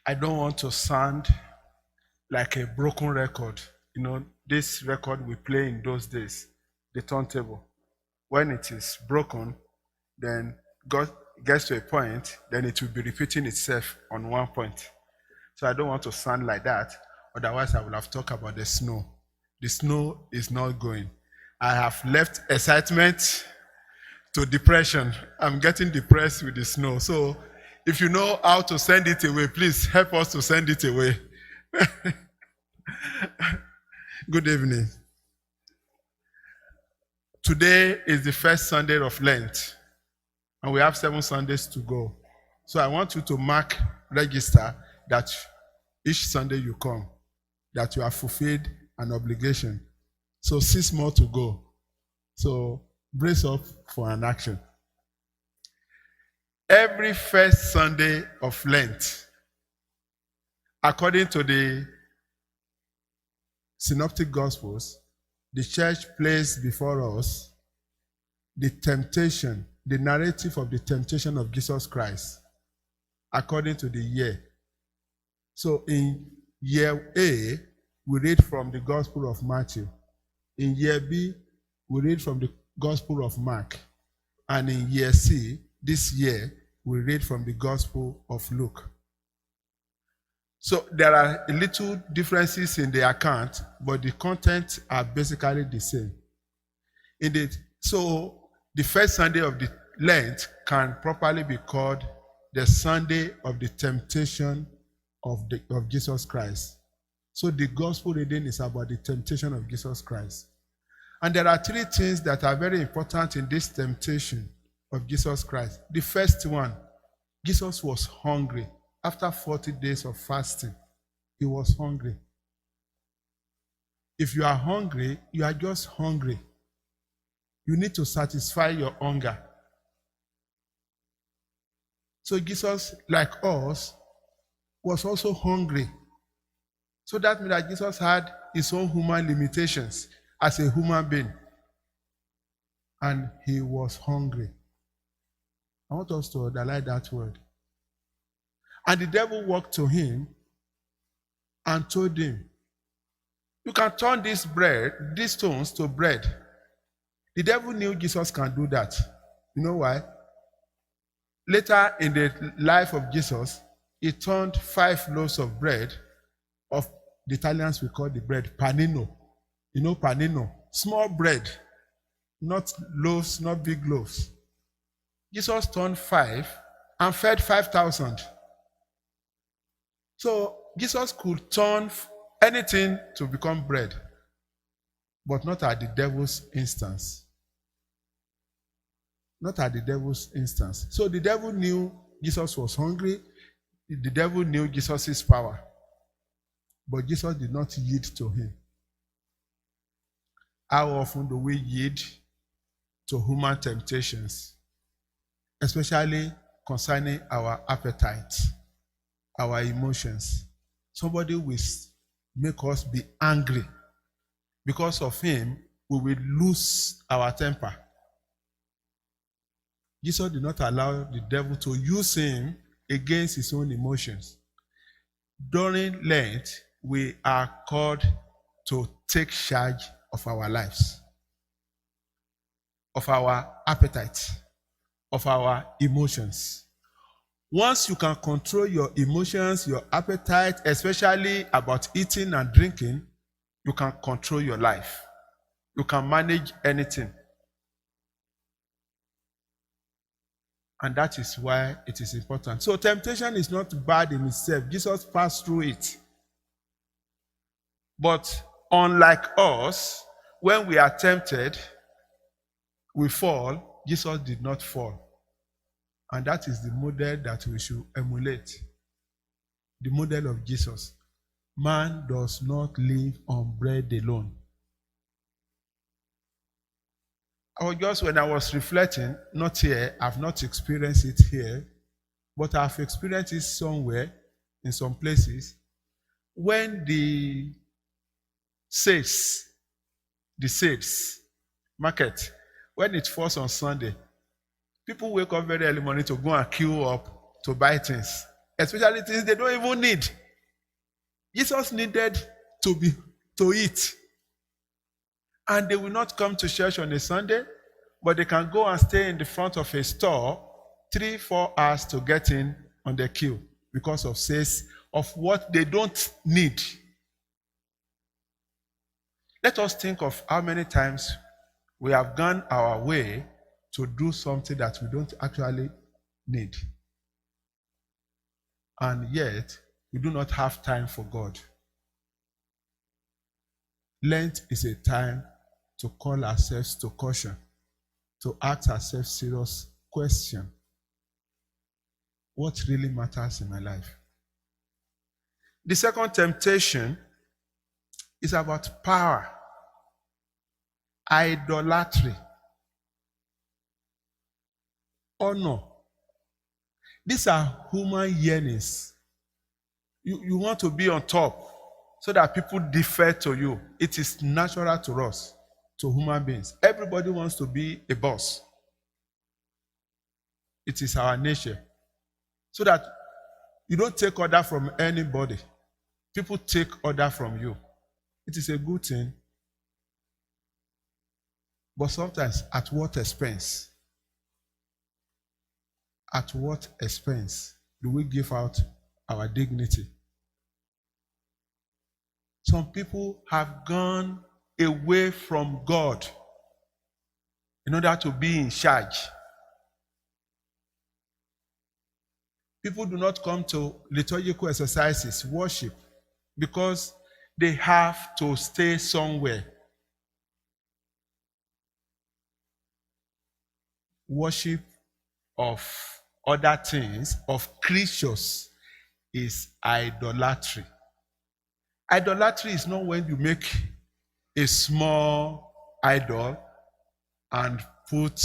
I don't want to sound like a broken record. This record we play in those days, the turntable. When it is broken, then God gets to a point, then it will be repeating itself on one point. So I don't want to sound like that. Otherwise, I will have talked about the snow. The snow is not going. I have left excitement to depression. I'm getting depressed with the snow. So if you know how to send it away, please help us to send it away. Good evening. Today is the first Sunday of Lent, and we have 7 Sundays to go. So I want you to register that each Sunday you come, that you have fulfilled an obligation. So 6 more to go. So brace up for an action. Every first Sunday of Lent, according to the Synoptic Gospels, the church placed before us the temptation, the narrative of the temptation of Jesus Christ, according to the year. So in year A, we read from the Gospel of Matthew. In year B, we read from the Gospel of Mark. And in year C, this year, we read from the Gospel of Luke. So there are little differences in the account, but the contents are basically the same. So the first Sunday of the Lent can properly be called the Sunday of the temptation of Jesus Christ. So the gospel reading is about the temptation of Jesus Christ. And there are 3 things that are very important in this temptation of Jesus Christ. The first one, Jesus was hungry. After 40 days of fasting, he was hungry. If you are hungry, you are just hungry. You need to satisfy your hunger. So Jesus, like us, was also hungry. So that means that Jesus had his own human limitations as a human being. And he was hungry. I want us to underline that word. And the devil walked to him and told him, you can turn these stones to bread. The devil knew Jesus can do that. You know why? Later in the life of Jesus, he turned 5 loaves of bread, of the Italians we call the bread panino. You know panino? Small bread, not loaves, not big loaves. Jesus turned 5 and fed 5,000. So Jesus could turn anything to become bread, but not at the devil's instance. Not at the devil's instance. So the devil knew Jesus was hungry. The devil knew Jesus' power. But Jesus did not yield to him. How often do we yield to human temptations, especially concerning our appetites, our emotions? Somebody will make us be angry. Because of him, we will lose our temper. Jesus did not allow the devil to use him against his own emotions. During Lent, we are called to take charge of our lives, of our appetites, of our emotions. Once you can control your emotions, your appetite, especially about eating and drinking, you can control your life. You can manage anything. And that is why it is important. So temptation is not bad in itself. Jesus passed through it. But unlike us, when we are tempted, we fall. Jesus did not fall. And that is the model that we should emulate. The model of Jesus. Man does not live on bread alone. When I was reflecting, not here, I've not experienced it here, but I've experienced it somewhere, in some places, when the sales market, when it falls on Sunday, people wake up very early morning to go and queue up to buy things. especially things they don't even need. Jesus needed to eat. And they will not come to church on a Sunday, but they can go and stay in the front of a store 3-4 hours to get in on the queue because of sales of what they don't need. Let us think of how many times we have gone our way to do something that we don't actually need. And yet, we do not have time for God. Lent is a time to call ourselves to caution, to ask ourselves serious question. What really matters in my life? The second temptation is about power, idolatry, honor. These are human yearnings. You want to be on top so that people defer to you. It is natural to us, to human beings. Everybody wants to be a boss. It is our nature. So that you don't take order from anybody. People take order from you. It is a good thing. But sometimes, at what expense? At what expense do we give out our dignity? Some people have gone away from God in order to be in charge. People do not come to liturgical exercises, worship, because they have to stay somewhere. Worship of other things, of creatures, is idolatry. Idolatry is not when you make a small idol and put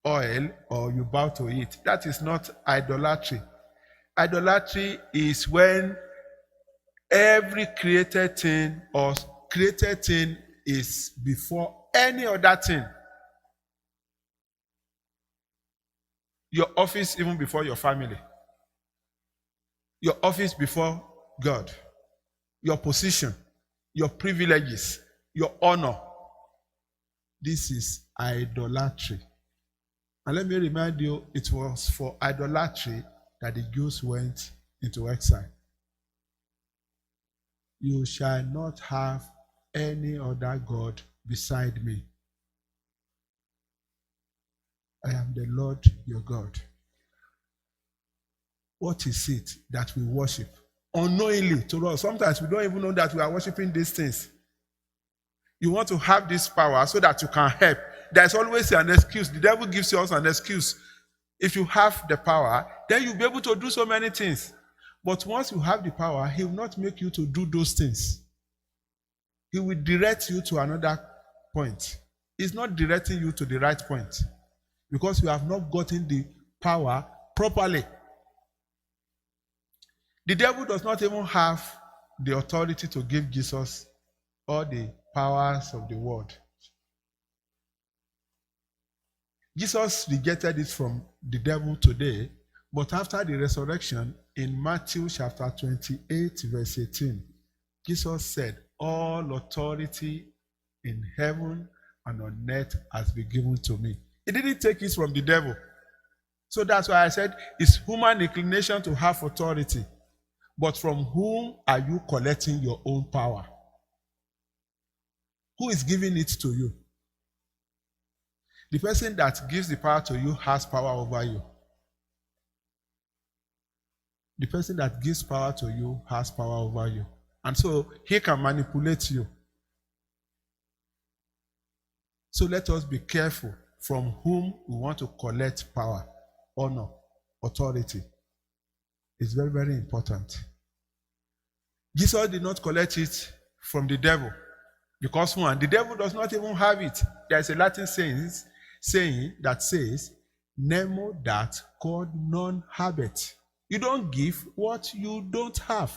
oil or you bow to it. That is not idolatry. Idolatry is when every created thing or created thing is before any other thing. Your office even before your family. Your office before God. Your position, your privileges, your honor. This is idolatry. And let me remind you, it was for idolatry that the Jews went into exile. You shall not have any other God beside me. I am the Lord your God. What is it that we worship? Unknowingly to us. Sometimes we don't even know that we are worshiping these things. You want to have this power so that you can help. There's always an excuse. The devil gives you an excuse. If you have the power, then you'll be able to do so many things. But once you have the power, he will not make you to do those things. He will direct you to another point. He's not directing you to the right point because you have not gotten the power properly. The devil does not even have the authority to give Jesus all the powers of the world. Jesus rejected it from the devil today, but after the resurrection, in Matthew chapter 28, verse 18, Jesus said, all authority in heaven and on earth has been given to me. He didn't take it from the devil. So that's why I said it's human inclination to have authority. But from whom are you collecting your own power? Who is giving it to you? The person that gives the power to you has power over you. The person that gives power to you has power over you. And so he can manipulate you. So let us be careful from whom we want to collect power, honor, authority. It's very, very important. Jesus did not collect it from the devil. Because one, the devil does not even have it. There is a Latin saying that says, Nemo dat quod non habet. You don't give what you don't have.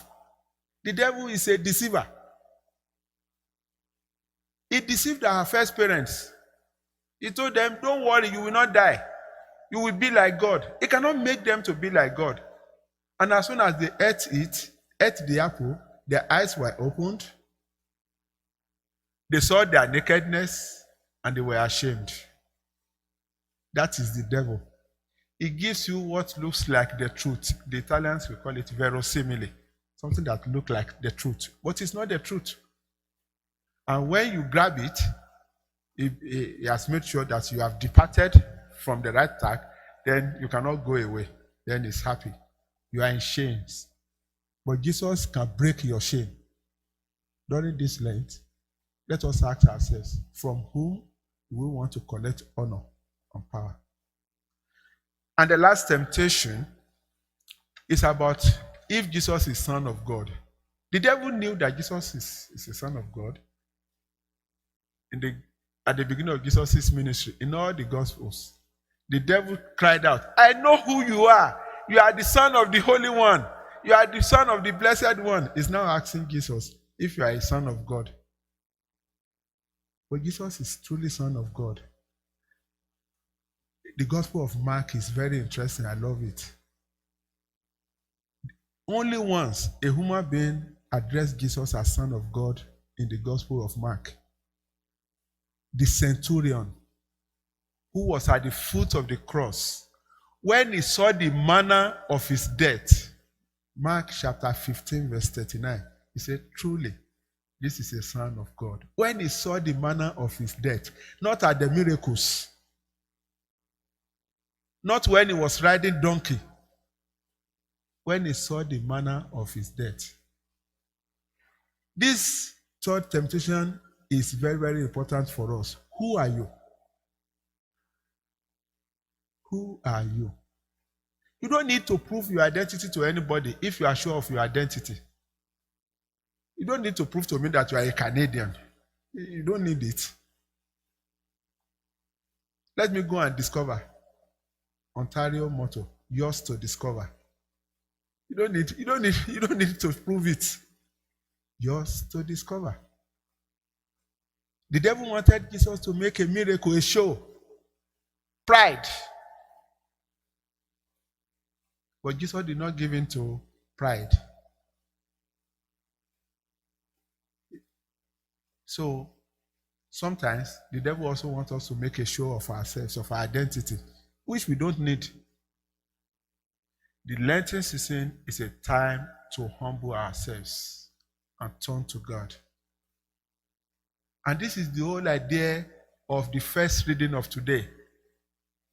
The devil is a deceiver. He deceived our first parents. He told them, don't worry, you will not die. You will be like God. He cannot make them to be like God. And as soon as they ate the apple, their eyes were opened, they saw their nakedness, and they were ashamed. That is the devil. It gives you what looks like the truth. The Italians will call it verosimile, something that looks like the truth, but it's not the truth. And when you grab it, he has made sure that you have departed from the right track, then you cannot go away. Then he's happy. You are in chains. But Jesus can break your shame. During this Lent, let us ask ourselves, from whom do we want to collect honor and power? And the last temptation is about if Jesus is Son of God. The devil knew that Jesus is the Son of God at the beginning of Jesus' ministry. In all the Gospels, the devil cried out, I know who you are. You are the Son of the Holy One. You are the Son of the Blessed One. He's now asking Jesus if you are a Son of God. But Jesus is truly Son of God. The Gospel of Mark is very interesting. I love it. Only once a human being addressed Jesus as Son of God in the Gospel of Mark. The centurion, who was at the foot of the cross, when he saw the manner of his death, Mark chapter 15, verse 39, he said, truly, this is a Son of God. When he saw the manner of his death, not at the miracles, not when he was riding donkey, when he saw the manner of his death. This third temptation is very, very important for us. Who are you? Who are you? You don't need to prove your identity to anybody if you are sure of your identity. You don't need to prove to me that you are a Canadian. You don't need it. Let me go and discover. Ontario motto, yours to discover. You don't need to prove it. Yours to discover. The devil wanted Jesus to make a miracle, a show. Pride. But Jesus did not give in to pride. So, sometimes the devil also wants us to make a show of ourselves, of our identity, which we don't need. The Lenten season is a time to humble ourselves and turn to God. And this is the whole idea of the first reading of today.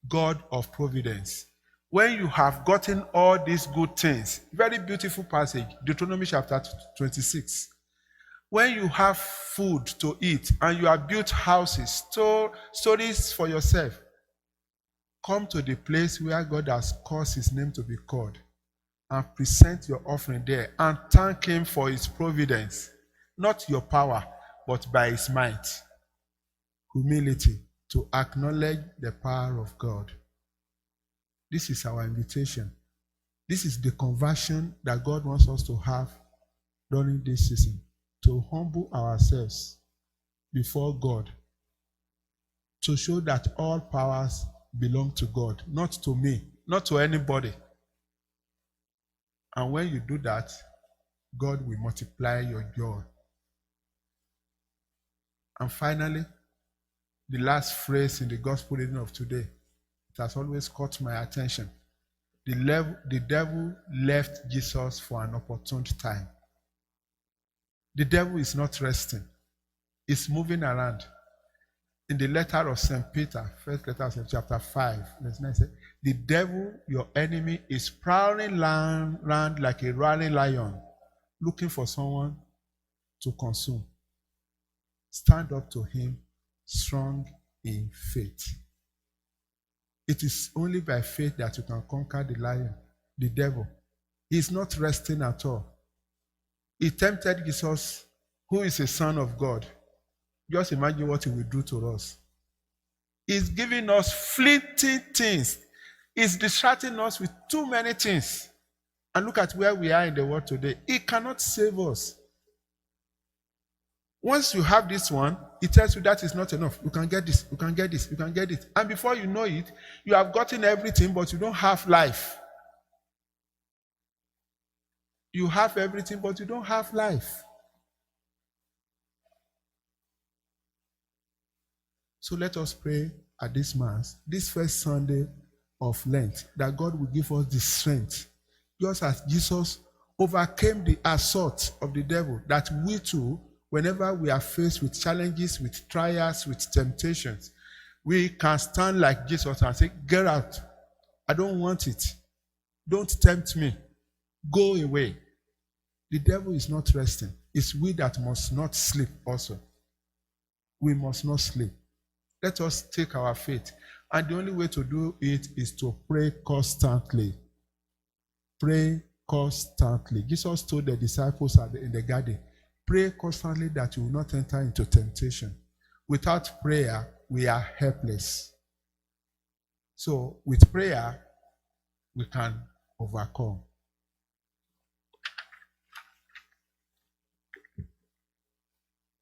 God of providence. When you have gotten all these good things, very beautiful passage, Deuteronomy chapter 26. When you have food to eat and you have built houses, stories for yourself, come to the place where God has caused his name to be called and present your offering there and thank him for his providence, not your power, but by his might. Humility, to acknowledge the power of God. This is our invitation. This is the conversion that God wants us to have during this season, to humble ourselves before God, to show that all powers belong to God, not to me, not to anybody. And when you do that, God will multiply your joy. And finally, the last phrase in the gospel reading of today, it has always caught my attention. The devil left Jesus for an opportune time. The devil is not resting. He's moving around. In the letter of St. Peter, first letter of St. chapter 5, verse 9 says, the devil, your enemy, is prowling around like a roaring lion, looking for someone to consume. Stand up to him, strong in faith. It is only by faith that you can conquer the lion, the devil. He is not resting at all. He tempted Jesus, who is a son of God. Just imagine what he will do to us. He's giving us fleeting things. He's distracting us with too many things. And look at where we are in the world today. He cannot save us. Once you have this one, it tells you that is not enough. You can get this, you can get this, you can get it. And before you know it, you have gotten everything, but you don't have life. You have everything, but you don't have life. So let us pray at this Mass, this first Sunday of Lent, that God will give us the strength, just as Jesus overcame the assault of the devil, that we too, whenever we are faced with challenges, with trials, with temptations, we can stand like Jesus and say, get out. I don't want it. Don't tempt me. Go away. The devil is not resting. It's we that must not sleep also. We must not sleep. Let us take our faith. And the only way to do it is to pray constantly. Pray constantly. Jesus told the disciples in the garden, pray constantly that you will not enter into temptation. Without prayer, we are helpless. So with prayer, we can overcome.